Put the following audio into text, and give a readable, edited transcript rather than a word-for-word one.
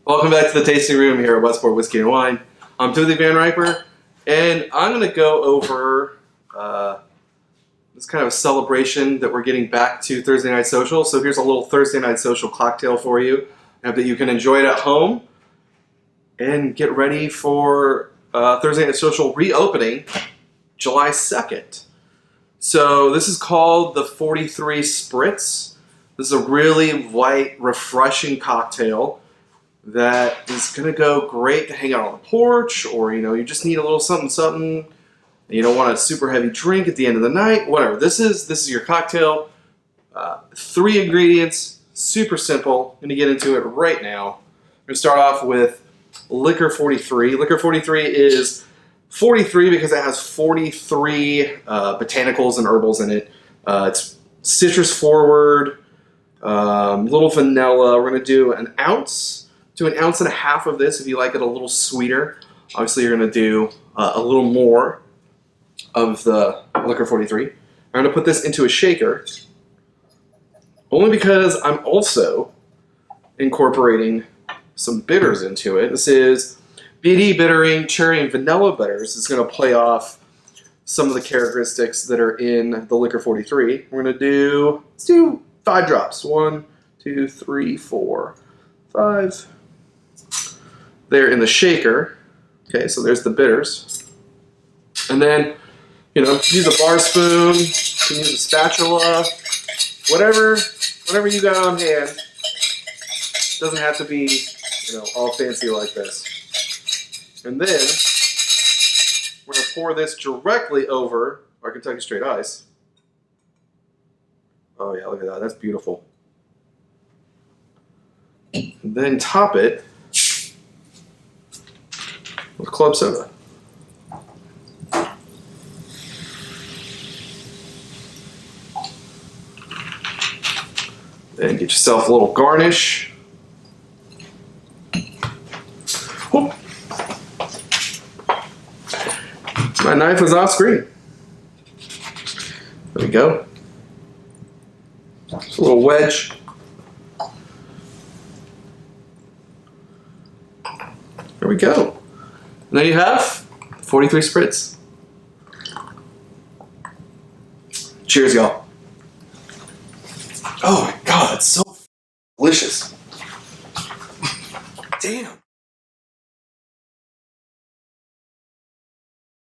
Welcome back to the tasting room here at Westport Whiskey and Wine. I'm Timothy Van Riper, and I'm going to go over this kind of a celebration that we're getting back to Thursday Night Social. So here's a little Thursday Night Social cocktail for you. I hope that you can enjoy it at home and get ready for Thursday Night Social reopening July 2nd. So this is called the 43 Spritz. This is a really light, refreshing cocktail that is going to go great to hang out on the porch, or you just need a little something. You don't want a super heavy drink at the end of the night. Whatever. This is your cocktail. 3 ingredients, super simple. I'm going to get into it right now. I'm going to start off with Liqueur 43. Liqueur 43 is 43 because it has 43 botanicals and herbals in it. It's citrus forward, little vanilla. We're going to do an ounce to an ounce and a half of this if you like it a little sweeter. Obviously, you're going to do a little more of the Liqueur 43. I'm going to put this into a shaker, only because I'm also incorporating some bitters into it. This is BD bittering, cherry and vanilla bitters. It's going to play off some of the characteristics that are in the Liqueur 43. We're going to let's do 5 drops. 1, 2, 3, 4, 5. There in the shaker. Okay, so there's the bitters. And then, use a bar spoon, you can use a spatula, whatever you got on hand. Doesn't have to be, all fancy like this. And then we're going to pour this directly over our Kentucky Straight Ice. Oh yeah, look at that. That's beautiful. And then top it with club soda. Then get yourself a little garnish. Whoop. My knife is off screen. There we go. Just a little wedge. There we go. And there you have 43 Spritz. Cheers, y'all. Oh.